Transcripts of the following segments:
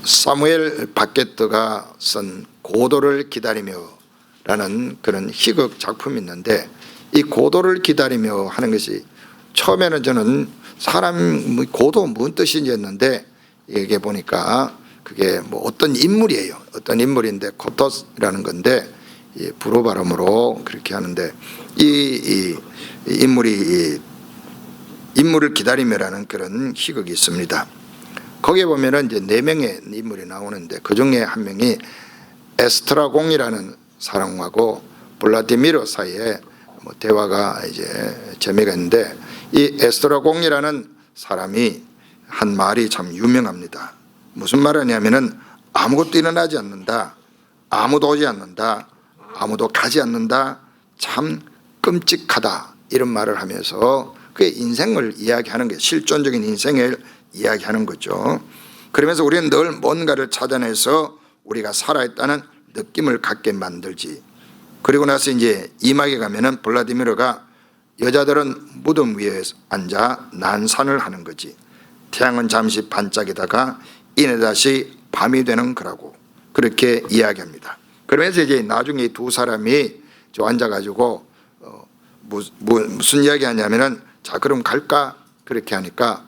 사무엘 바게트가 쓴 고도를 기다리며 라는 그런 희극 작품이 있는데, 이 고도를 기다리며 하는 것이 처음에는 저는 사람 고도 무슨 뜻인지 했는데, 이게 보니까 그게 뭐 어떤 인물이에요. 어떤 인물인데 코토스라는 건데, 불어 발음으로 그렇게 하는데, 이 인물을 기다리며라는 그런 희극이 있습니다. 거기에 보면은 이제 4명의 인물이 나오는데, 그 중에 한 명이 에스트라공이라는 사람하고 블라디미르 사이에 뭐 대화가 이제 재미가 있는데, 이 에스트라공이라는 사람이 한 말이 참 유명합니다. 무슨 말이냐면은 아무것도 일어나지 않는다, 아무도 오지 않는다, 아무도 가지 않는다, 참 끔찍하다, 이런 말을 하면서 그의 인생을 이야기하는 게, 실존적인 인생을 이야기하는 거죠. 그러면서 우리는 늘 뭔가를 찾아내서 우리가 살아있다는 느낌을 갖게 만들지. 그리고 나서 이제 2막에 가면은 블라디미르가 여자들은 무덤 위에 앉아 난산을 하는 거지, 태양은 잠시 반짝이다가 이내 다시 밤이 되는 거라고 그렇게 이야기합니다. 그러면서 이제 나중에 두 사람이 앉아가지고 무슨 이야기 하냐면은, 자 그럼 갈까, 그렇게 하니까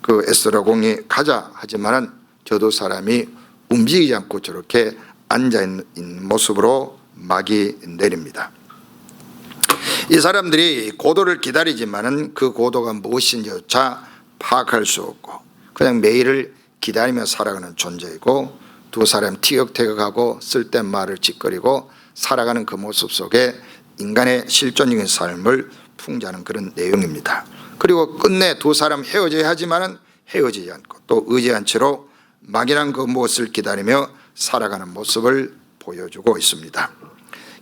그 에스라공이 가자 하지만은 저 두 사람이 움직이지 않고 저렇게 앉아있는 모습으로 막이 내립니다. 이 사람들이 고도를 기다리지만은 그 고도가 무엇인지조차 파악할 수 없고 그냥 매일을 기다리며 살아가는 존재이고, 두 사람 티격태격하고 쓸데없는 말을 짓거리고 살아가는 그 모습 속에 인간의 실존적인 삶을 풍자하는 그런 내용입니다. 그리고 끝내 두 사람 헤어져야 하지만은 헤어지지 않고 또 의지한 채로 막연한 그 무엇을 기다리며 살아가는 모습을 보여주고 있습니다.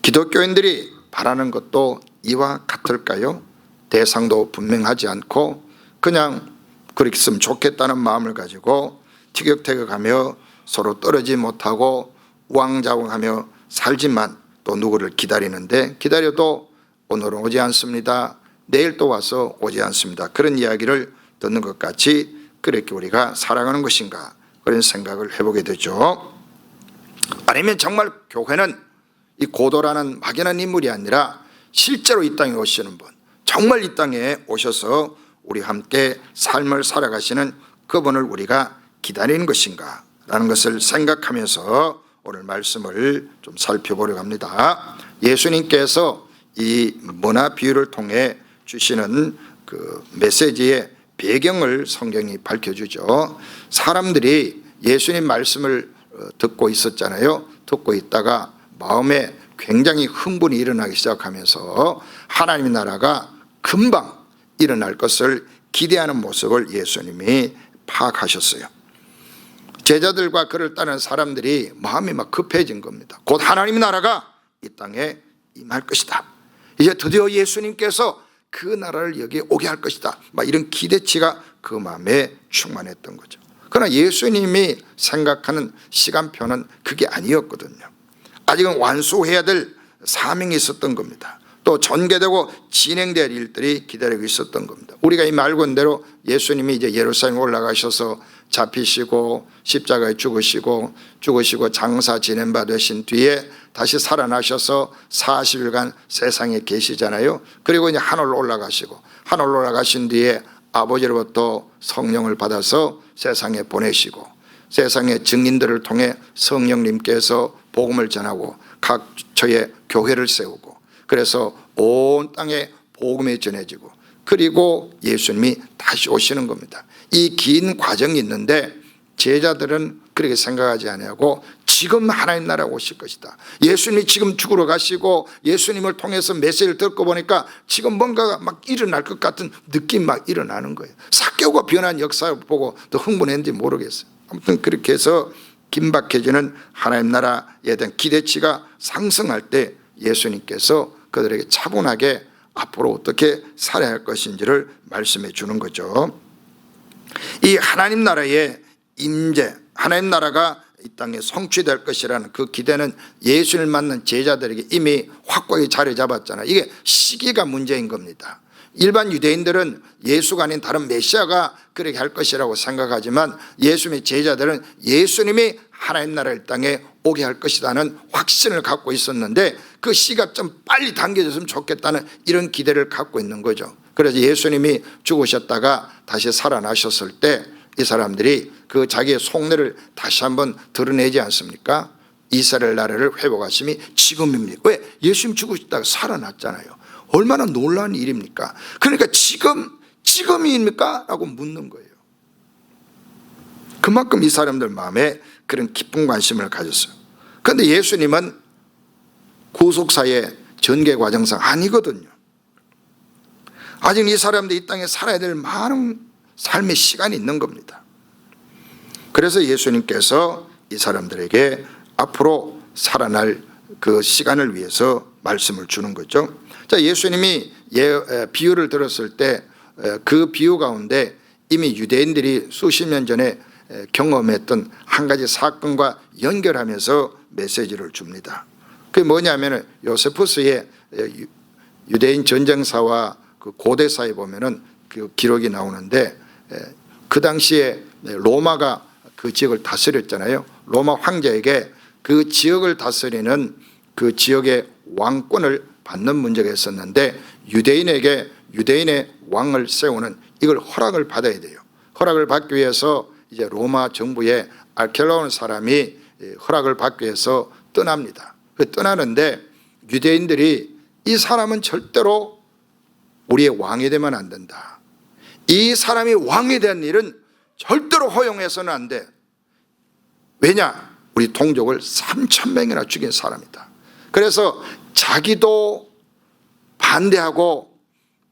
기독교인들이 바라는 것도 이와 같을까요? 대상도 분명하지 않고 그냥 그렇게 했으면 좋겠다는 마음을 가지고 티격태격하며 서로 떨어지지 못하고 우왕좌왕하며 살지만, 또 누구를 기다리는데 기다려도 오늘은 오지 않습니다, 내일 또 와서 오지 않습니다, 그런 이야기를 듣는 것 같이 그렇게 우리가 살아가는 것인가, 그런 생각을 해보게 되죠. 아니면 정말 교회는 이 고도라는 막연한 인물이 아니라 실제로 이 땅에 오시는 분, 정말 이 땅에 오셔서 우리와 함께 삶을 살아가시는 그분을 우리가 기다리는 것인가 라는 것을 생각하면서 오늘 말씀을 좀 살펴보려고 합니다. 예수님께서 이 문화 비유를 통해 주시는 그 메시지의 배경을 성경이 밝혀주죠. 사람들이 예수님 말씀을 듣고 있었잖아요. 듣고 있다가 마음에 굉장히 흥분이 일어나기 시작하면서 하나님의 나라가 금방 일어날 것을 기대하는 모습을 예수님이 파악하셨어요. 제자들과 그를 따르는 사람들이 마음이 막 급해진 겁니다. 곧 하나님의 나라가 이 땅에 임할 것이다, 이제 드디어 예수님께서 그 나라를 여기에 오게 할 것이다, 막 이런 기대치가 그 마음에 충만했던 거죠. 그러나 예수님이 생각하는 시간표는 그게 아니었거든요. 아직은 완수해야 될 사명이 있었던 겁니다. 또 전개되고 진행될 일들이 기다리고 있었던 겁니다. 우리가 이 말건대로 예수님이 이제 예루살렘에 올라가셔서 잡히시고 십자가에 죽으시고 장사 지낸 바 되신 뒤에 다시 살아나셔서 40일간 세상에 계시잖아요. 그리고 이제 하늘로 올라가시고, 하늘로 올라가신 뒤에 아버지로부터 성령을 받아서 세상에 보내시고, 세상의 증인들을 통해 성령님께서 복음을 전하고 각처에 교회를 세우고, 그래서 온 땅에 복음이 전해지고, 그리고 예수님이 다시 오시는 겁니다. 이 긴 과정이 있는데 제자들은 그렇게 생각하지 아니하고 지금 하나님 나라가 오실 것이다, 예수님이 지금 죽으러 가시고 예수님을 통해서 메시지를 듣고 보니까 지금 뭔가가 막 일어날 것 같은 느낌 막 일어나는 거예요. 삭개오가 변한 역사를 보고 더 흥분했는지 모르겠어요. 아무튼 그렇게 해서 긴박해지는 하나님 나라에 대한 기대치가 상승할 때 예수님께서 그들에게 차분하게 앞으로 어떻게 살아야 할 것인지를 말씀해 주는 거죠. 이 하나님 나라의 임재, 하나님 나라가 이 땅에 성취될 것이라는 그 기대는 예수를 만난 제자들에게 이미 확고하게 자리 잡았잖아요. 이게 시기가 문제인 겁니다. 일반 유대인들은 예수가 아닌 다른 메시아가 그렇게 할 것이라고 생각하지만 예수님의 제자들은 예수님이 하나님 나라 이 땅에 오게 할 것이라는 확신을 갖고 있었는데 그 시가 좀 빨리 당겨졌으면 좋겠다는 이런 기대를 갖고 있는 거죠. 그래서 예수님이 죽으셨다가 다시 살아나셨을 때 이 사람들이 그 자기의 속내를 다시 한번 드러내지 않습니까? 이스라엘 나라를 회복하심이 지금입니다. 왜? 예수님 죽으셨다가 살아났잖아요. 얼마나 놀라운 일입니까? 그러니까 지금입니까? 라고 묻는 거예요. 그만큼 이 사람들 마음에 그런 깊은 관심을 가졌어요. 그런데 예수님은 구속사의 전개 과정상 아니거든요. 아직 이 사람들이 이 땅에 살아야 될 많은 삶의 시간이 있는 겁니다. 그래서 예수님께서 이 사람들에게 앞으로 살아날 그 시간을 위해서 말씀을 주는 거죠. 자, 예수님이 비유를 들었을 때 그 비유 가운데 이미 유대인들이 수십 년 전에 경험했던 한 가지 사건과 연결하면서 메시지를 줍니다. 그게 뭐냐면 요세푸스의 유대인 전쟁사와 그 고대사에 보면은 그 기록이 나오는데 그 당시에 로마가 그 지역을 다스렸잖아요. 로마 황제에게 그 지역을 다스리는 그 지역의 왕권을 받는 문제가 있었는데 유대인에게 유대인의 왕을 세우는 이걸 허락을 받아야 돼요. 허락을 받기 위해서 이제 로마 정부의 알켈라오는 사람이 허락을 받기 위해서 떠납니다. 떠나는데 유대인들이 이 사람은 절대로 우리의 왕이 되면 안 된다. 이 사람이 왕이 된 일은 절대로 허용해서는 안 돼. 왜냐? 우리 동족을 3,000명이나 죽인 사람이다. 그래서 자기도 반대하고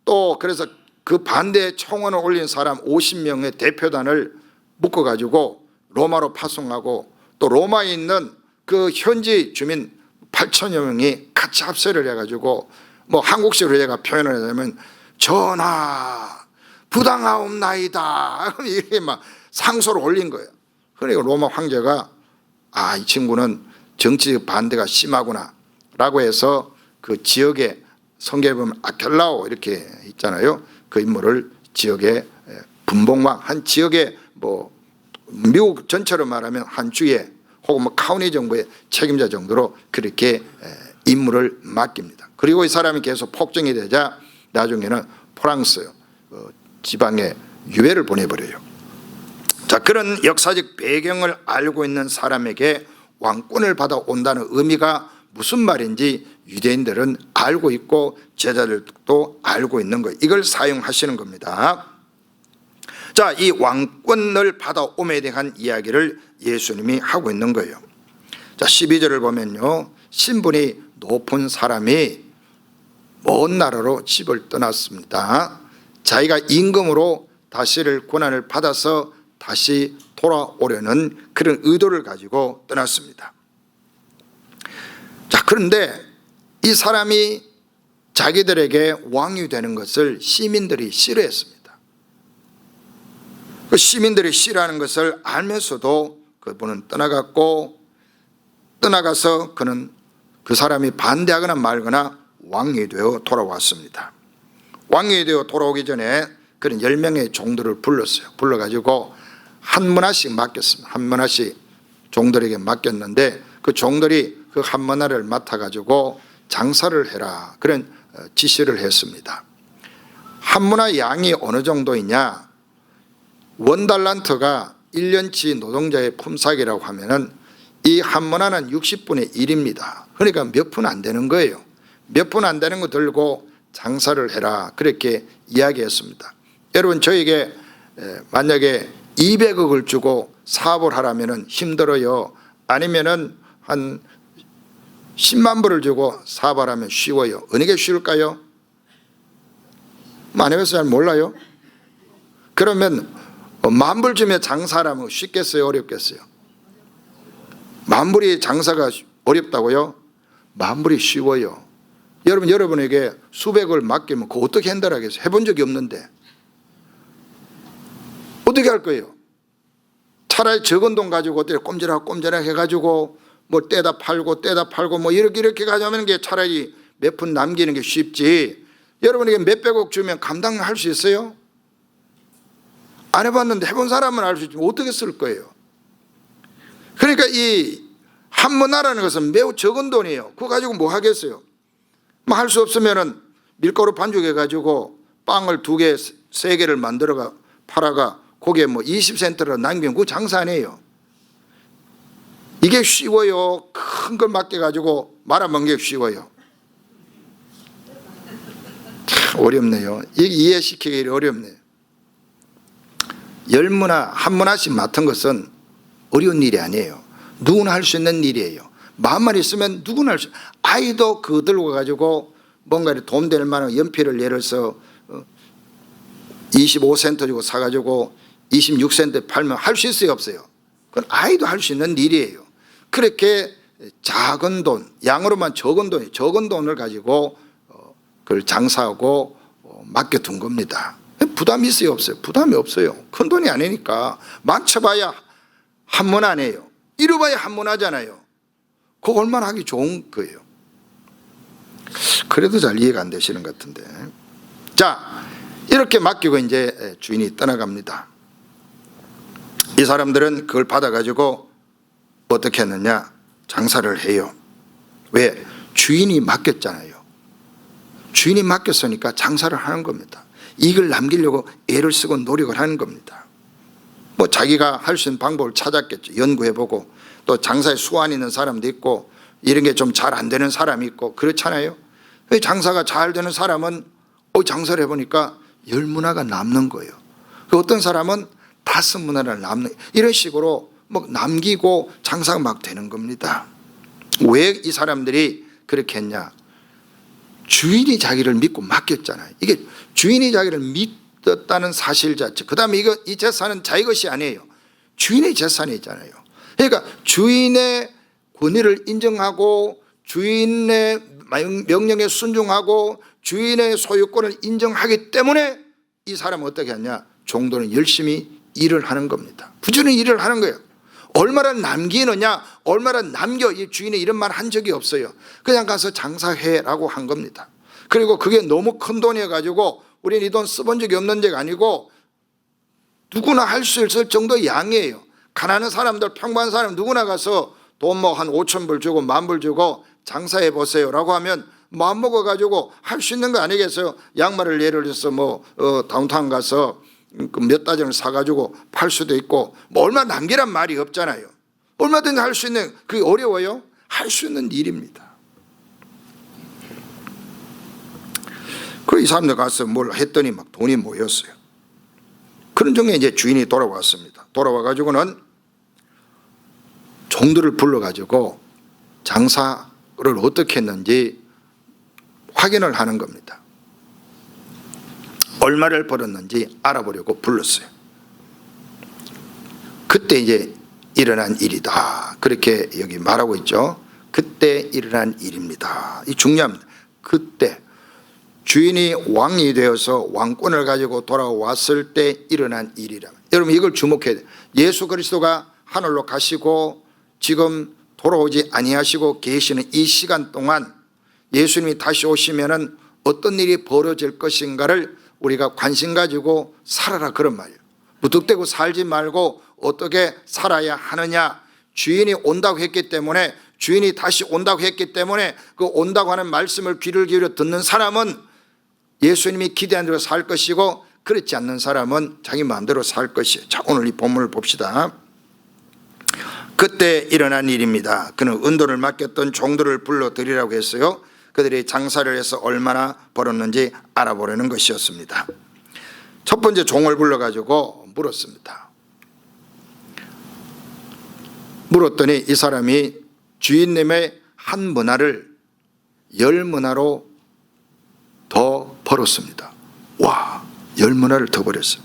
또 그래서 그 반대 청원을 올린 사람 50명의 대표단을 묶어가지고 로마로 파송하고 또 로마에 있는 그 현지 주민 8,000여 명이 같이 합세를 해가지고 뭐 한국식으로 제가 표현을 하자면 전하 부당하옵나이다 이렇게 막 상소를 올린 거예요. 그러니까 로마 황제가 이 친구는 정치 반대가 심하구나 라고 해서 그 지역에 성경에 보면 아켈라오 이렇게 있잖아요. 그 인물을 지역의 분봉왕 한 지역의 뭐 미국 전체로 말하면 한 주에 혹은 뭐 카운티 정부의 책임자 정도로 그렇게 임무를 맡깁니다. 그리고 이 사람이 계속 폭정이 되자 나중에는 프랑스 지방에 유해를 보내버려요. 자, 그런 역사적 배경을 알고 있는 사람에게 왕권을 받아온다는 의미가 무슨 말인지 유대인들은 알고 있고 제자들도 알고 있는 거예요. 이걸 사용하시는 겁니다. 자, 이 왕권을 받아옴에 대한 이야기를 예수님이 하고 있는 거예요. 자, 12절을 보면요, 신분이 높은 사람이 먼 나라로 집을 떠났습니다. 자기가 임금으로 다스릴 권한을 받아서 다시 돌아오려는 그런 의도를 가지고 떠났습니다. 자, 그런데 이 사람이 자기들에게 왕이 되는 것을 시민들이 싫어했습니다. 그 시민들이 싫어하는 것을 알면서도 그분은 떠나가서 그는 그 사람이 반대하거나 말거나 왕이 되어 돌아왔습니다. 왕이 되어 돌아오기 전에 그런 10명의 종들을 불렀어요. 불러가지고 한 문화씩 맡겼습니다. 한 문화씩 종들에게 맡겼는데 그 종들이 그 한 문화를 맡아가지고 장사를 해라 그런 지시를 했습니다. 한 문화 양이 어느 정도이냐? 원달란트가 1년치 노동자의 품삯이라고 하면은 이 한 문화는 60분의 1입니다. 그러니까 몇 푼 안 되는 거예요. 몇 푼 안 되는 거 들고 장사를 해라 그렇게 이야기했습니다. 여러분, 저에게 만약에 200억을 주고 사업을 하라면 힘들어요? 아니면은 한 10만 불을 주고 사업을 하면 쉬워요? 어느 게 쉬울까요? 많이 해서 잘 몰라요? 그러면 10,000불 주면 장사하면 쉽겠어요? 어렵겠어요? 10,000불이 장사가 어렵다고요? 10,000불이 쉬워요. 여러분에게 수백을 맡기면 그거 어떻게 한다라겠어요? 해본 적이 없는데 어떻게 할 거예요? 차라리 적은 돈 가지고 어떻게 꼼지락 해가지고 뭐 떼다 팔고 뭐 이렇게 가져오는 게 차라리 몇 푼 남기는 게 쉽지, 여러분에게 몇백억 주면 감당할 수 있어요? 안 해봤는데 해본 사람은 알 수 있지만 어떻게 쓸 거예요? 그러니까 이 한문화라는 것은 매우 적은 돈이에요. 그거 가지고 뭐 하겠어요? 뭐 할 수 없으면은 밀가루 반죽해가지고 빵을 2개, 3개를 만들어가 팔아가 거기에 뭐 20센트를 남기면 그거 장사 안 해요. 이게 쉬워요? 큰 걸 맡겨가지고 말아먹는 게 쉬워요? 참 어렵네요. 이해시키기 어렵네요. 열문화, 한문화씩 맡은 것은 어려운 일이 아니에요. 누구나 할 수 있는 일이에요. 마음만 있으면 누구나 할 수, 아이도 그거 들고 가지고 뭔가 돈 될 만한 연필을 예를 들어서 25센트 주고 사가지고 26센트 팔면 할 수 있어요, 없어요? 그건 아이도 할 수 있는 일이에요. 그렇게 작은 돈, 양으로만 적은 돈을 가지고 그걸 장사하고 맡겨둔 겁니다. 부담이 있어요, 없어요? 부담이 없어요. 큰 돈이 아니니까. 망쳐봐야 한문 아니에요. 이뤄봐야 한문 하잖아요. 그거 얼마나 하기 좋은 거예요. 그래도 잘 이해가 안 되시는 것 같은데. 자, 이렇게 맡기고 이제 주인이 떠나갑니다. 이 사람들은 그걸 받아가지고 어떻게 했느냐? 장사를 해요. 왜? 주인이 맡겼잖아요. 주인이 맡겼으니까 장사를 하는 겁니다. 이익을 남기려고 애를 쓰고 노력을 하는 겁니다. 뭐 자기가 할 수 있는 방법을 찾았겠죠. 연구해보고 또 장사에 수완 있는 사람도 있고 이런 게 좀 잘 안 되는 사람이 있고 그렇잖아요. 장사가 잘 되는 사람은 장사를 해보니까 10문화가 남는 거예요. 어떤 사람은 5문화를 남는, 이런 식으로 뭐 남기고 장사가 막 되는 겁니다. 왜 이 사람들이 그렇게 했냐? 주인이 자기를 믿고 맡겼잖아요. 이게 주인이 자기를 믿었다는 사실 자체. 그 다음에 이 재산은 자기 것이 아니에요. 주인의 재산이잖아요. 그러니까 주인의 권위를 인정하고 주인의 명령에 순종하고 주인의 소유권을 인정하기 때문에 이 사람은 어떻게 하냐? 종도는 열심히 일을 하는 겁니다. 부지런히 일을 하는 거예요. 얼마나 남기느냐, 얼마나 남겨, 이 주인이 이런 말 한 적이 없어요. 그냥 가서 장사해라고 한 겁니다. 그리고 그게 너무 큰 돈이어가지고 우리는 이 돈 써본 적이 없는 데가 아니고 누구나 할 수 있을 정도의 양이에요. 가난한 사람들, 평범한 사람 누구나 가서 돈 뭐 한 5,000불 주고 10,000불 주고 장사해 보세요 라고 하면 마음 먹어가지고 할 수 있는 거 아니겠어요? 양말을 예를 들어서 다운타운 가서 몇 다전을 사가지고 팔 수도 있고 뭐 얼마 남기란 말이 없잖아요. 얼마든지 할 수 있는, 그게 어려워요? 할 수 있는 일입니다. 그리고 이 사람들 가서 뭘 했더니 막 돈이 모였어요. 그런 중에 이제 주인이 돌아왔습니다. 돌아와가지고는 종들을 불러가지고 장사를 어떻게 했는지 확인을 하는 겁니다. 얼마를 벌었는지 알아보려고 불렀어요. 그때 이제 일어난 일이다. 그렇게 여기 말하고 있죠. 그때 일어난 일입니다. 이 중요합니다. 그때 주인이 왕이 되어서 왕권을 가지고 돌아왔을 때 일어난 일이라. 여러분 이걸 주목해야 돼요. 예수 그리스도가 하늘로 가시고 지금 돌아오지 아니하시고 계시는 이 시간 동안 예수님이 다시 오시면은 어떤 일이 벌어질 것인가를 우리가 관심 가지고 살아라, 그런 말이에요. 무턱대고 살지 말고 어떻게 살아야 하느냐. 주인이 온다고 했기 때문에, 주인이 다시 온다고 했기 때문에 그 온다고 하는 말씀을 귀를 기울여 듣는 사람은 예수님이 기대한 대로 살 것이고, 그렇지 않는 사람은 자기 마음대로 살 것이에요. 자, 오늘 이 본문을 봅시다. 그때 일어난 일입니다. 그는 은도를 맡겼던 종들을 불러들이라고 했어요. 그들이 장사를 해서 얼마나 벌었는지 알아보려는 것이었습니다. 첫 번째 종을 불러가지고 물었습니다. 물었더니 이 사람이 주인님의 한 문화를 10문화로 더 벌었습니다. 와, 10문화를 더 벌었어요.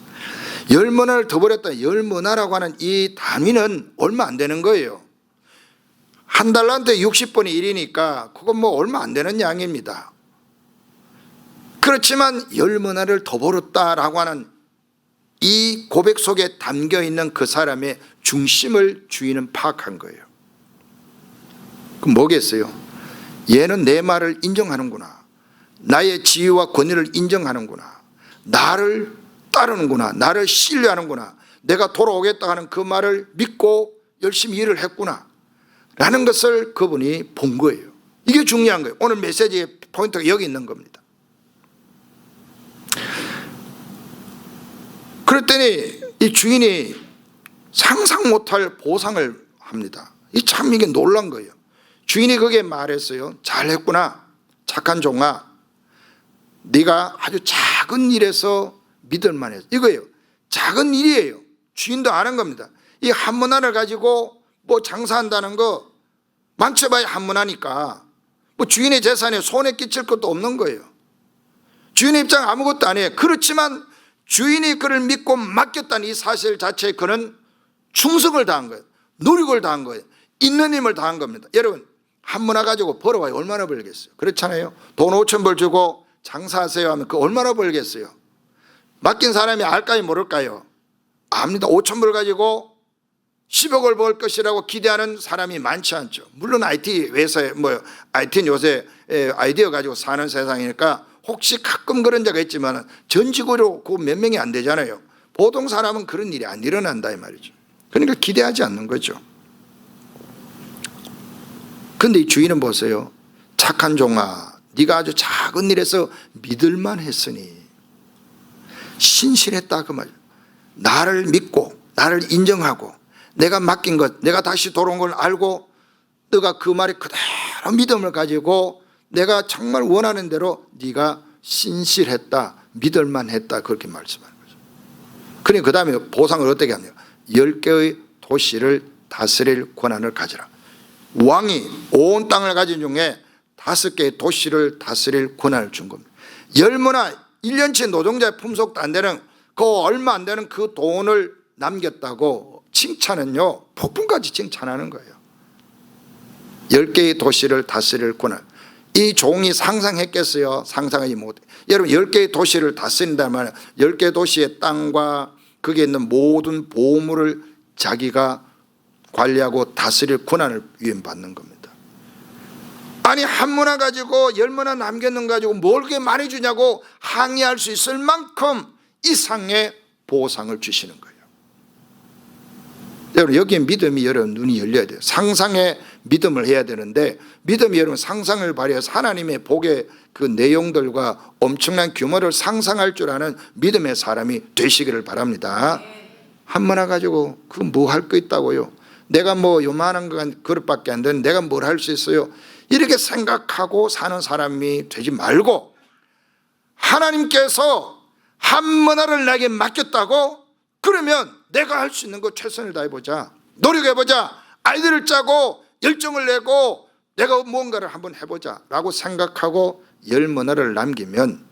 10문화를 더 벌었다. 10문화라고 하는 이 단위는 얼마 안 되는 거예요. 한 달란트 60분의 1이니까 그건 뭐 얼마 안 되는 양입니다. 그렇지만 10문화를 더 벌었다라고 하는 이 고백 속에 담겨있는 그 사람의 중심을 주인은 파악한 거예요. 그럼 뭐겠어요? 얘는 내 말을 인정하는구나. 나의 지위와 권위를 인정하는구나, 나를 따르는구나, 나를 신뢰하는구나, 내가 돌아오겠다 하는 그 말을 믿고 열심히 일을 했구나 라는 것을 그분이 본 거예요. 이게 중요한 거예요. 오늘 메시지의 포인트가 여기 있는 겁니다. 그랬더니 이 주인이 상상 못할 보상을 합니다. 참 이게 놀란 거예요. 주인이 거기에 말했어요. 잘했구나, 착한 종아, 네가 아주 작은 일에서 믿을만 했어. 이거예요. 작은 일이에요. 주인도 아는 겁니다. 이 한문화를 가지고 뭐 장사한다는 거 만져봐야 한문화니까 뭐 주인의 재산에 손에 끼칠 것도 없는 거예요. 주인의 입장 아무것도 아니에요. 그렇지만 주인이 그를 믿고 맡겼다는 이 사실 자체에 그는 충성을 다한 거예요. 노력을 다한 거예요. 있는 힘을 다한 겁니다. 여러분, 한문화 가지고 벌어봐야 얼마나 벌겠어요? 그렇잖아요. 돈 5,000불 주고 장사하세요 하면 그 얼마나 벌겠어요? 맡긴 사람이 알까요, 모를까요? 압니다. 5,000불 가지고 10억을 벌 것이라고 기대하는 사람이 많지 않죠. 물론 IT 회사에 IT는 요새 아이디어 가지고 사는 세상이니까 혹시 가끔 그런 자가 있지만 전 지구로 그 몇 명이 안 되잖아요. 보통 사람은 그런 일이 안 일어난다 이 말이죠. 그러니까 기대하지 않는 거죠. 그런데 이 주인은 보세요. 착한 종아, 네가 아주 작은 일에서 믿을만 했으니 신실했다 그 말이에요. 나를 믿고 나를 인정하고 내가 맡긴 것, 내가 다시 돌아온 걸 알고 너가 그 말에 그대로 믿음을 가지고 내가 정말 원하는 대로 네가 신실했다, 믿을만 했다 그렇게 말씀하는 거죠. 그러니 그 다음에 보상을 어떻게 합니까? 10개의 도시를 다스릴 권한을 가지라. 왕이 온 땅을 가진 중에 5개의 도시를 다스릴 권한을 준 겁니다. 열무나 1년치 노동자의 품속도 안 되는 그 얼마 안 되는 그 돈을 남겼다고 칭찬은요 폭풍까지 칭찬하는 거예요. 10개의 도시를 다스릴 권한. 이 종이 상상했겠어요? 상상하지 못해. 여러분 10개의 도시를 다스린다면 10개의 도시의 땅과 거기에 있는 모든 보물을 자기가 관리하고 다스릴 권한을 위임받는 겁니다. 아니 한문화 가지고 열문화 남겼는 가지고 뭘 그렇게 많이 주냐고 항의할 수 있을 만큼 이상의 보상을 주시는 거예요. 여러분 여기에 믿음이 여러분 눈이 열려야 돼요. 상상의 믿음을 해야 되는데 믿음이 여러분 상상을 발휘해서 하나님의 복의 그 내용들과 엄청난 규모를 상상할 줄 아는 믿음의 사람이 되시기를 바랍니다. 한문화 가지고 그 뭐 할 거 있다고요? 내가 뭐 요만한 그릇밖에 안 되는 내가 뭘 할 수 있어요? 이렇게 생각하고 사는 사람이 되지 말고 하나님께서 한문화를 나에게 맡겼다고 그러면 내가 할 수 있는 거 최선을 다해보자, 노력해보자, 아이디어를 짜고 열정을 내고 내가 무언가를 한번 해보자 라고 생각하고 열문화를 남기면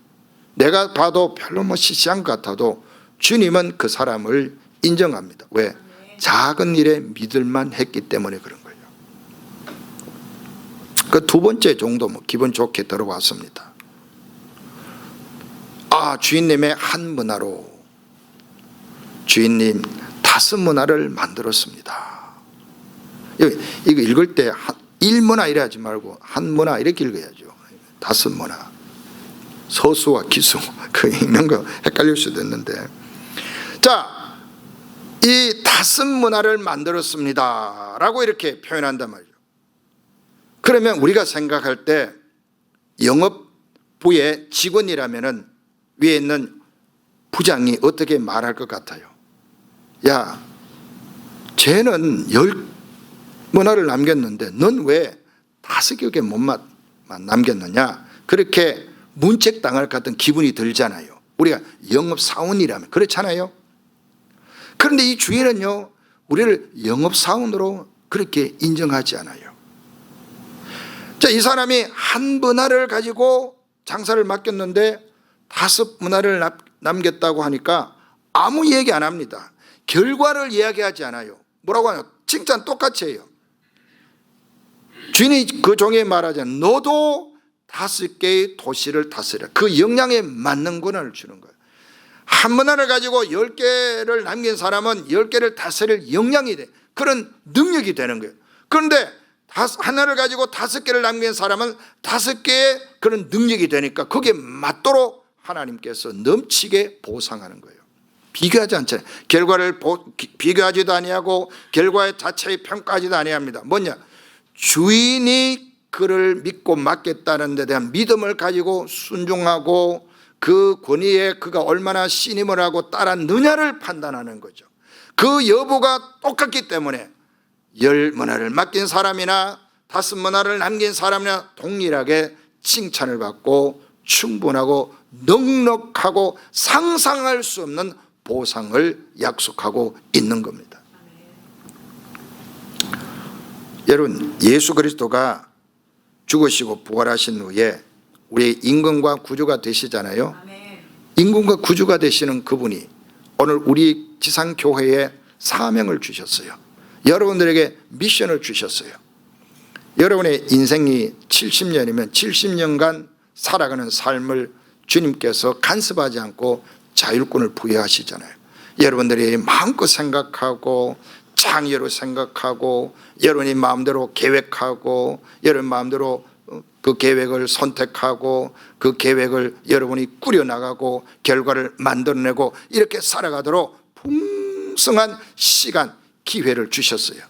내가 봐도 별로 뭐 시시한 것 같아도 주님은 그 사람을 인정합니다. 왜? 작은 일에 믿을만 했기 때문에 그런 거예요. 그 두 번째 정도 뭐 기분 좋게 들어왔습니다. 주인님의 한 문화로 주인님 5문화를 만들었습니다. 이거 읽을 때 1문화 이래 하지 말고 한 문화 이렇게 읽어야죠. 5문화. 서수와 기수 그 읽는 거 헷갈릴 수도 있는데, 자, 이 5문화를 만들었습니다 라고 이렇게 표현한단 말이죠. 그러면 우리가 생각할 때 영업부의 직원이라면은 위에 있는 부장이 어떻게 말할 것 같아요? 야, 쟤는 10문화를 남겼는데 넌 왜 5개밖에 못 남겼느냐? 그렇게 문책당할 것 같은 기분이 들잖아요. 우리가 영업사원이라면 그렇잖아요. 그런데 이 주인은요 우리를 영업사원으로 그렇게 인정하지 않아요. 자, 이 사람이 한 문화를 가지고 장사를 맡겼는데 5문화를 남겼다고 하니까 아무 얘기 안 합니다. 결과를 이야기하지 않아요. 뭐라고 하냐? 칭찬 똑같이 해요. 주인이 그 종에 말하자면 너도 5개의 도시를 다스려. 그 역량에 맞는 권한을 주는 거예요. 한 문화를 가지고 10개를 남긴 사람은 10개를 다스릴 역량이 돼. 그런 능력이 되는 거예요. 그런데 하나를 가지고 5개를 남긴 사람은 5개의 그런 능력이 되니까 거기에 맞도록 하나님께서 넘치게 보상하는 거예요. 비교하지 않잖아요. 결과를 비교하지도 아니하고 결과의 자체의 평가하지도 아니합니다. 뭐냐? 주인이 그를 믿고 맡겠다는 데 대한 믿음을 가지고 순종하고 그 권위에 그가 얼마나 신임을 하고 따랐느냐를 판단하는 거죠. 그 여부가 똑같기 때문에 10문화를 맡긴 사람이나 5문화를 남긴 사람이나 동일하게 칭찬을 받고 충분하고 넉넉하고 상상할 수 없는 보상을 약속하고 있는 겁니다. 여러분, 예수 그리스도가 죽으시고 부활하신 후에 우리의 임금과 구주가 되시잖아요. 임금과 구주가 되시는 그분이 오늘 우리 지상교회에 사명을 주셨어요. 여러분들에게 미션을 주셨어요. 여러분의 인생이 70년이면 70년간 살아가는 삶을 주님께서 간섭하지 않고 자율권을 부여하시잖아요. 여러분들이 마음껏 생각하고 창의로 생각하고 여러분이 마음대로 계획하고 여러분 마음대로 그 계획을 선택하고 그 계획을 여러분이 꾸려나가고 결과를 만들어내고 이렇게 살아가도록 풍성한 시간, 기회를 주셨어요.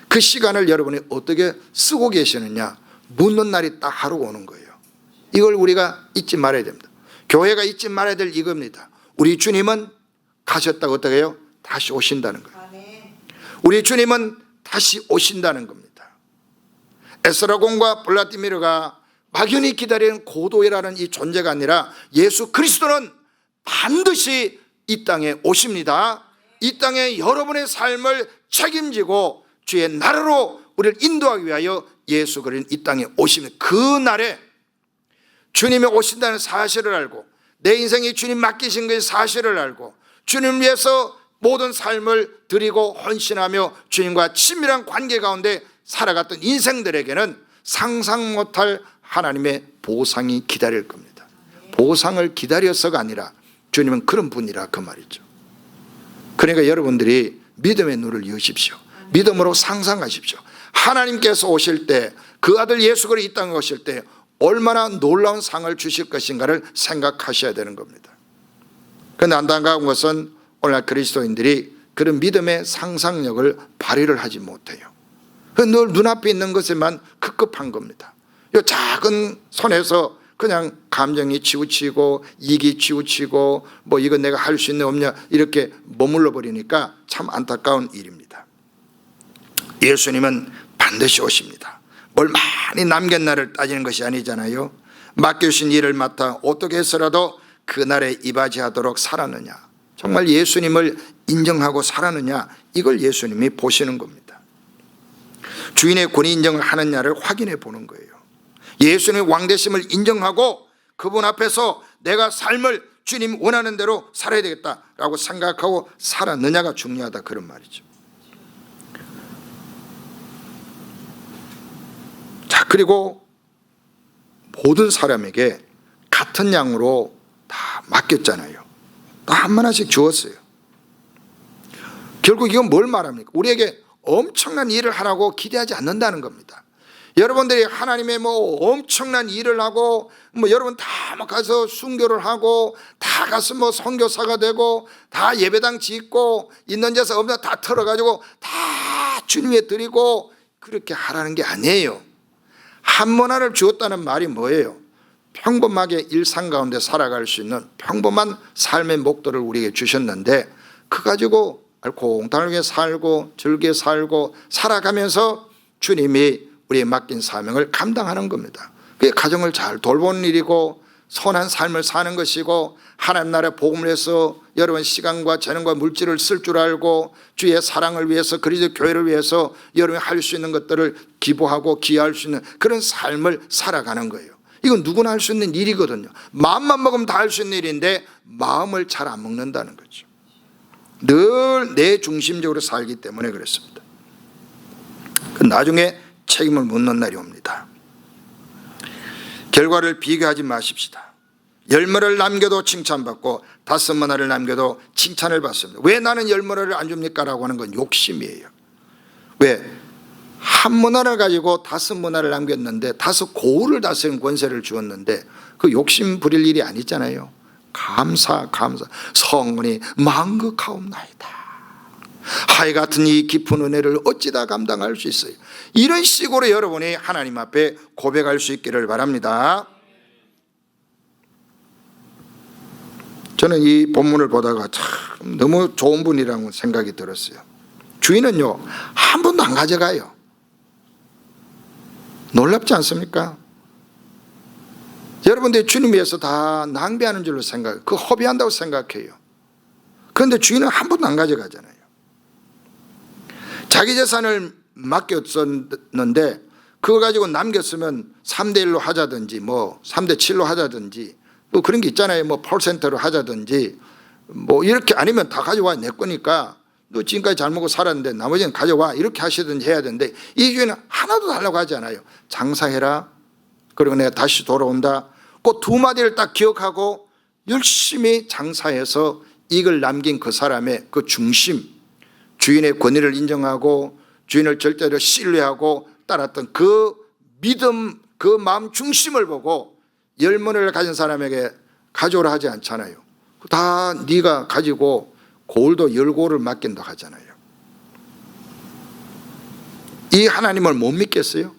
그 시간을 여러분이 어떻게 쓰고 계시느냐 묻는 날이 딱 하루가 오는 거예요. 이걸 우리가 잊지 말아야 됩니다. 교회가 잊지 말아야 될 이겁니다. 우리 주님은 가셨다고 어떻게 해요? 다시 오신다는 거예요. 우리 주님은 다시 오신다는 겁니다. 에스라곤과 블라디미르가 막연히 기다리는 고도이라는 이 존재가 아니라 예수 그리스도는 반드시 이 땅에 오십니다. 이 땅에 여러분의 삶을 책임지고 주의 나라로 우리를 인도하기 위하여 예수 그리스도는 이 땅에 오십니다. 그 날에 주님이 오신다는 사실을 알고 내 인생이 주님 맡기신 것의 사실을 알고 주님을 위해서 모든 삶을 드리고 헌신하며 주님과 친밀한 관계 가운데 살아갔던 인생들에게는 상상 못할 하나님의 보상이 기다릴 겁니다. 보상을 기다려서가 아니라 주님은 그런 분이라 그 말이죠. 그러니까 여러분들이 믿음의 눈을 여십시오. 믿음으로 상상하십시오. 하나님께서 오실 때 그 아들 예수 그리스도 이 땅에 오실 때 얼마나 놀라운 상을 주실 것인가를 생각하셔야 되는 겁니다. 그런데 안타까운 것은 오늘날 그리스도인들이 그런 믿음의 상상력을 발휘를 하지 못해요. 늘 눈앞에 있는 것에만 급급한 겁니다. 이 작은 손에서 그냥 감정이 치우치고 이익이 치우치고 뭐 이건 내가 할 수 있냐 없냐 이렇게 머물러 버리니까 참 안타까운 일입니다. 예수님은 반드시 오십니다. 뭘 많이 남긴 날을 따지는 것이 아니잖아요. 맡겨주신 일을 맡아 어떻게 해서라도 그날에 이바지하도록 살았느냐, 정말 예수님을 인정하고 살았느냐, 이걸 예수님이 보시는 겁니다. 주인의 권위 인정을 하느냐를 확인해 보는 거예요. 예수님의 왕되심을 인정하고 그분 앞에서 내가 삶을 주님 원하는 대로 살아야 되겠다라고 생각하고 살았느냐가 중요하다, 그런 말이죠. 자, 그리고 모든 사람에게 같은 양으로 다 맡겼잖아요. 다 한마나씩 주었어요. 결국 이건 뭘 말합니까? 우리에게 엄청난 일을 하라고 기대하지 않는다는 겁니다. 여러분들이 하나님의 뭐 엄청난 일을 하고 뭐 여러분 다 막 가서 순교를 하고 다 가서 뭐 선교사가 되고 다 예배당 짓고 있는 데서 없는 다 털어가지고 다 주님에 드리고 그렇게 하라는 게 아니에요. 한문화를 주었다는 말이 뭐예요? 평범하게 일상 가운데 살아갈 수 있는 평범한 삶의 목도를 우리에게 주셨는데 그 가지고 알콩달콩하게 살고 즐겨 살고 살아가면서 주님이 우리의 맡긴 사명을 감당하는 겁니다. 그게 가정을 잘 돌보는 일이고 선한 삶을 사는 것이고 하나님 나라의 복음을 위해서 여러분 시간과 재능과 물질을 쓸 줄 알고 주의 사랑을 위해서 그리스도 교회를 위해서 여러분이 할 수 있는 것들을 기부하고 기여할 수 있는 그런 삶을 살아가는 거예요. 이건 누구나 할 수 있는 일이거든요. 마음만 먹으면 다 할 수 있는 일인데 마음을 잘 안 먹는다는 거죠. 늘 내 중심적으로 살기 때문에 그렇습니다. 나중에 책임을 묻는 날이 옵니다. 결과를 비교하지 마십시다. 10문화를 남겨도 칭찬받고 5문화를 남겨도 칭찬을 받습니다. 왜 나는 10문화를 안 줍니까? 라고 하는 건 욕심이에요. 왜? 한 문화를 가지고 5문화를 남겼는데 5고을을 다스리는 권세를 주었는데 그 욕심 부릴 일이 아니잖아요. 감사 성은이 만극하옵나이다. 하이 같은 이 깊은 은혜를 어찌다 감당할 수 있어요. 이런 식으로 여러분이 하나님 앞에 고백할 수 있기를 바랍니다. 저는 이 본문을 보다가 참 너무 좋은 분이라고 생각이 들었어요. 주인은요 한 번도 안 가져가요. 놀랍지 않습니까? 여러분들 주님 위해서 다 낭비하는 줄로 생각해요. 그 허비한다고 생각해요. 그런데 주인은 한 번도 안 가져가잖아요. 자기 재산을 맡겼었는데 그거 가지고 남겼으면 3대1로 하자든지 뭐 3대7로 하자든지 뭐 그런 게 있잖아요. 뭐 %로 하자든지 뭐 이렇게 아니면 다 가져와 내 거니까 너 지금까지 잘 먹고 살았는데 나머지는 가져와 이렇게 하시든지 해야 되는데 이 주인은 하나도 달라고 하지 않아요. 장사해라. 그리고 내가 다시 돌아온다. 그 2마디를 딱 기억하고 열심히 장사해서 이익을 남긴 그 사람의 그 중심, 주인의 권위를 인정하고 주인을 절대로 신뢰하고 따랐던 그 믿음, 그 마음 중심을 보고 10문을 가진 사람에게 가져오라 하지 않잖아요. 다 네가 가지고 고을도 10고을을 맡긴다고 하잖아요. 이 하나님을 못 믿겠어요?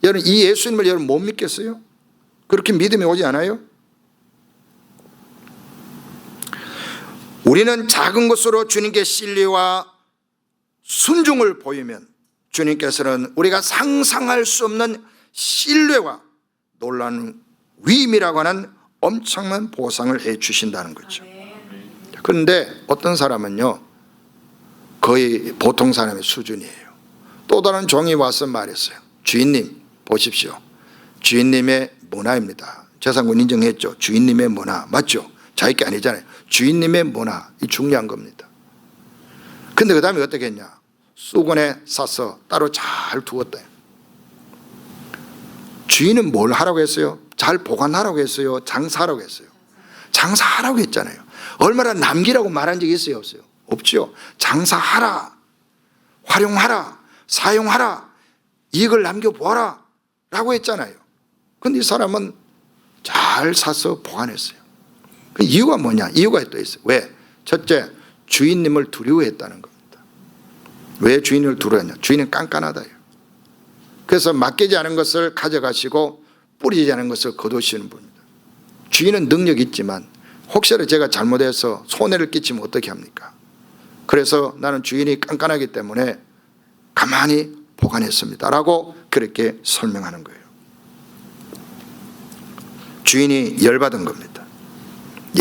여러분 이 예수님을 여러분 못 믿겠어요? 그렇게 믿음이 오지 않아요? 우리는 작은 것으로 주님께 신뢰와 순종을 보이면 주님께서는 우리가 상상할 수 없는 신뢰와 놀라운 위임이라고 하는 엄청난 보상을 해 주신다는 거죠. 그런데 어떤 사람은요 거의 보통 사람의 수준이에요. 또 다른 종이 와서 말했어요. 주인님 보십시오. 주인님의 문화입니다. 재산권 인정했죠. 주인님의 문화 맞죠? 자기 게 아니잖아요. 주인님의 문화 이 중요한 겁니다. 근데 그 다음에 어떻게 했냐. 수건에 싸서 따로 잘 두었다. 주인은 뭘 하라고 했어요? 잘 보관하라고 했어요? 장사하라고 했어요? 장사하라고 했잖아요. 얼마나 남기라고 말한 적이 있어요? 없어요? 없죠. 장사하라, 활용하라, 사용하라, 이익을 남겨보아라 라고 했잖아요. 그런데 이 사람은 잘 사서 보관했어요. 그 이유가 뭐냐? 이유가 또 있어요. 왜? 첫째, 주인님을 두려워했다는 겁니다. 왜 주인을 두려워했냐? 주인은 깐깐하다요. 그래서 맡기지 않은 것을 가져가시고 뿌리지 않은 것을 거두시는 분입니다. 주인은 능력이 있지만 혹시라도 제가 잘못해서 손해를 끼치면 어떻게 합니까? 그래서 나는 주인이 깐깐하기 때문에 가만히 보관했습니다 라고 그렇게 설명하는 거예요. 주인이 열받은 겁니다.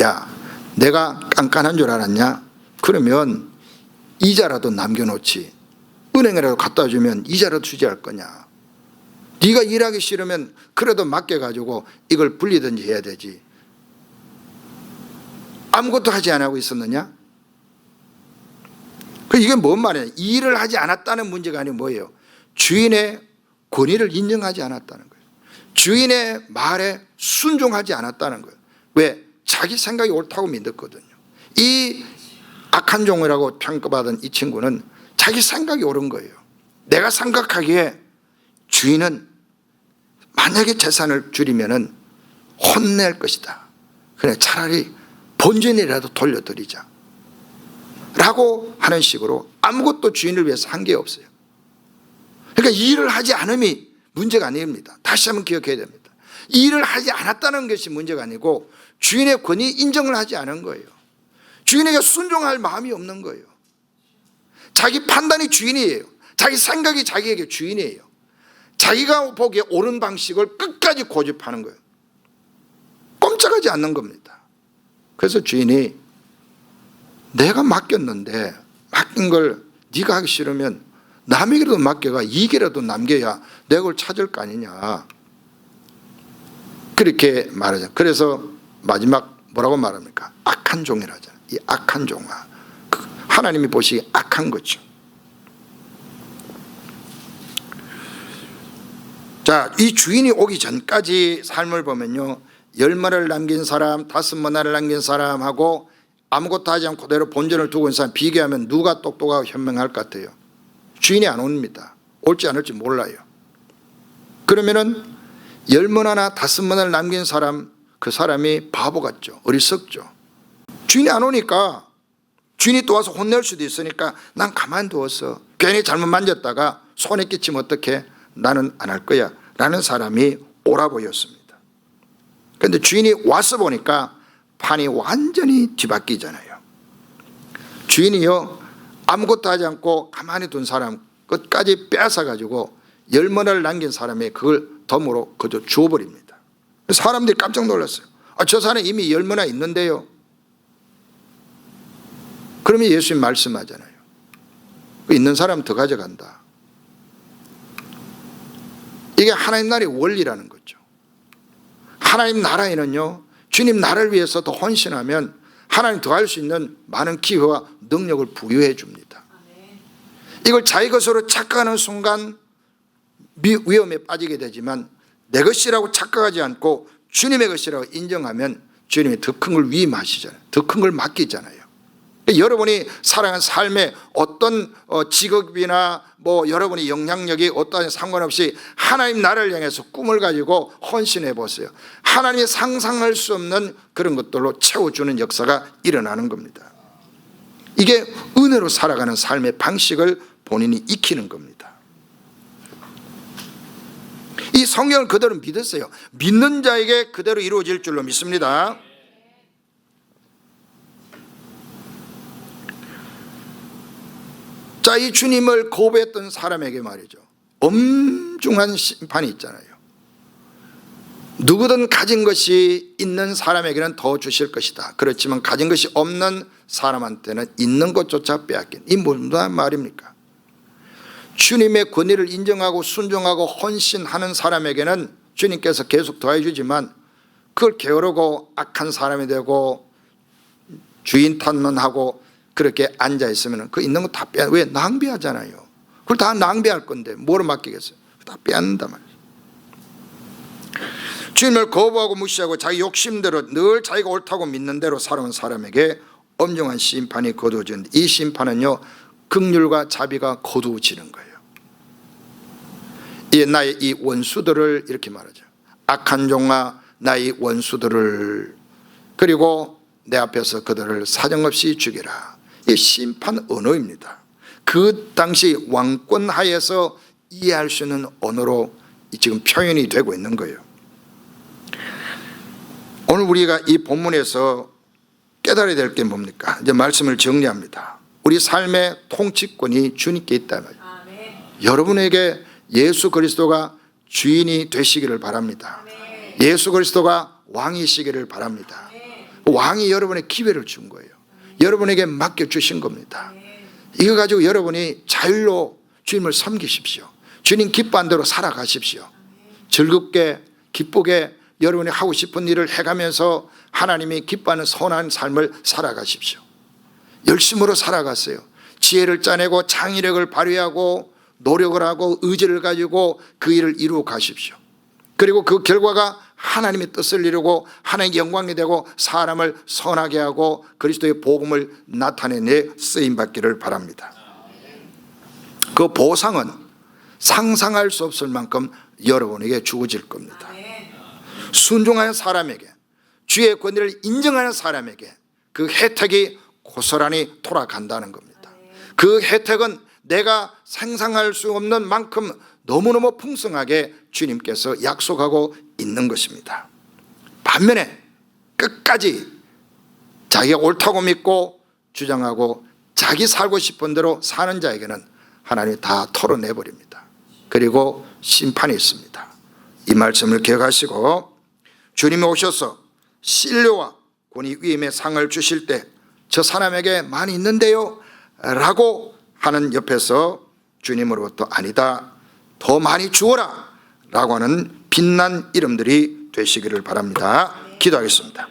야, 내가 깐깐한 줄 알았냐? 그러면 이자라도 남겨놓지. 은행이라도 갖다 주면 이자라도 주지 할 거냐? 네가 일하기 싫으면 그래도 맡겨가지고 이걸 불리든지 해야 되지. 아무것도 하지 않고 있었느냐? 이게 뭔 말이냐? 일을 하지 않았다는 문제가 아니고 뭐예요? 주인의 권위를 인정하지 않았다는 거예요. 주인의 말에 순종하지 않았다는 거예요. 왜? 자기 생각이 옳다고 믿었거든요. 이 악한 종이라고 평가받은 이 친구는 자기 생각이 옳은 거예요. 내가 생각하기에 주인은 만약에 재산을 줄이면 혼낼 것이다. 그래 차라리 본전이라도 돌려드리자 라고 하는 식으로 아무것도 주인을 위해서 한 게 없어요. 그러니까 일을 하지 않음이 문제가 아닙니다. 다시 한번 기억해야 됩니다. 일을 하지 않았다는 것이 문제가 아니고 주인의 권위 인정을 하지 않은 거예요. 주인에게 순종할 마음이 없는 거예요. 자기 판단이 주인이에요. 자기 생각이 자기에게 주인이에요. 자기가 보기에 옳은 방식을 끝까지 고집하는 거예요. 꼼짝하지 않는 겁니다. 그래서 주인이 내가 맡겼는데 맡긴 걸 네가 하기 싫으면 남에게라도 맡겨가 이익이라도 남겨야 내 걸 찾을 거 아니냐 그렇게 말하죠. 그래서 마지막 뭐라고 말합니까? 악한 종이라 하잖아요. 이 악한 종아 하나님이 보시기에 악한 거죠. 자, 이 주인이 오기 전까지 삶을 보면요 10문화를 남긴 사람 5문화를 남긴 사람하고 아무것도 하지 않고 그대로 본전을 두고 있는 사람 비교하면 누가 똑똑하고 현명할 것 같아요? 주인이 안 옵니다. 올지 않을지 몰라요. 그러면은 10문 하나 5문을 남긴 사람, 그 사람이 바보 같죠. 어리석죠. 주인이 안 오니까 주인이 또 와서 혼낼 수도 있으니까 난 가만두었어. 괜히 잘못 만졌다가 손에 끼치면 어떡해? 나는 안 할 거야 라는 사람이 옳아 보였습니다. 그런데 주인이 와서 보니까 판이 완전히 뒤바뀌잖아요. 주인이요, 아무것도 하지 않고 가만히 둔 사람 끝까지 빼앗아가지고 10문을 남긴 사람이 그걸 덤으로 그저 주워버립니다. 사람들이 깜짝 놀랐어요. 저 사람 이미 10문나 있는데요. 그러면 예수님 말씀하잖아요. 있는 사람 더 가져간다. 이게 하나님 나라의 원리라는 거죠. 하나님 나라에는요, 주님 나라를 위해서 더 헌신하면 하나님 더 할 수 있는 많은 기회와 능력을 부여해 줍니다. 이걸 자기 것으로 착각하는 순간 위험에 빠지게 되지만, 내 것이라고 착각하지 않고 주님의 것이라고 인정하면 주님이 더 큰 걸 위임하시잖아요. 더 큰 걸 맡기잖아요. 여러분이 살아가는 삶에 어떤 직업이나 여러분의 영향력이 어떠한 상관없이 하나님 나라를 향해서 꿈을 가지고 헌신해 보세요. 하나님이 상상할 수 없는 그런 것들로 채워주는 역사가 일어나는 겁니다. 이게 은혜로 살아가는 삶의 방식을 본인이 익히는 겁니다. 이 성경을 그대로 믿으세요. 믿는 자에게 그대로 이루어질 줄로 믿습니다. 자, 이 주님을 거부했던 사람에게 말이죠, 엄중한 심판이 있잖아요. 누구든 가진 것이 있는 사람에게는 더 주실 것이다. 그렇지만 가진 것이 없는 사람한테는 있는 것조차 빼앗긴, 이 무슨 말입니까? 주님의 권위를 인정하고 순종하고 헌신하는 사람에게는 주님께서 계속 더해주지만, 그걸 게으르고 악한 사람이 되고 주인 탓만 하고 그렇게 앉아있으면 그 있는 거 다 빼앗, 왜? 낭비하잖아요. 그걸 다 낭비할 건데 뭐로 맡기겠어요? 다 빼앗는단 말이에요. 주님을 거부하고 무시하고 자기 욕심대로 늘 자기가 옳다고 믿는 대로 살아온 사람에게 엄중한 심판이 거두어지는데, 이 심판은요, 긍휼과 자비가 거두어지는 거예요. 이 나의 이 원수들을 이렇게 말하죠. 악한 종아, 나의 원수들을, 그리고 내 앞에서 그들을 사정없이 죽이라. 이 심판 언어입니다. 그 당시 왕권 하에서 이해할 수 있는 언어로 지금 표현이 되고 있는 거예요. 오늘 우리가 이 본문에서 깨달아야 될 게 뭡니까? 이제 말씀을 정리합니다. 우리 삶의 통치권이 주님께 있다는 거예요. 여러분에게 예수 그리스도가 주인이 되시기를 바랍니다. 예수 그리스도가 왕이시기를 바랍니다. 왕이 여러분의 기회를 준 거예요. 여러분에게 맡겨주신 겁니다. 이거 가지고 여러분이 자율로 주님을 섬기십시오. 주님 기뻐한 대로 살아가십시오. 즐겁게 기쁘게 여러분이 하고 싶은 일을 해가면서 하나님이 기뻐하는 선한 삶을 살아가십시오. 열심으로 살아가세요. 지혜를 짜내고 창의력을 발휘하고 노력을 하고 의지를 가지고 그 일을 이루어 가십시오. 그리고 그 결과가 하나님의 뜻을 이루고 하나님의 영광이 되고 사람을 선하게 하고 그리스도의 복음을 나타내내 쓰임받기를 바랍니다. 그 보상은 상상할 수 없을 만큼 여러분에게 주어질 겁니다. 순종하는 사람에게, 주의 권위를 인정하는 사람에게 그 혜택이 고스란히 돌아간다는 겁니다. 그 혜택은 내가 상상할 수 없는 만큼 너무너무 풍성하게 주님께서 약속하고 있는 것입니다. 반면에 끝까지 자기가 옳다고 믿고 주장하고 자기 살고 싶은 대로 사는 자에게는 하나님이 다 털어내버립니다. 그리고 심판이 있습니다. 이 말씀을 기억하시고 주님이 오셔서 신료와 권위 위임의 상을 주실 때 저 사람에게 많이 있는데요 라고 하는 옆에서 주님으로부터 아니다, 더 많이 주어라 라고 하는 빛난 이름들이 되시기를 바랍니다. 기도하겠습니다.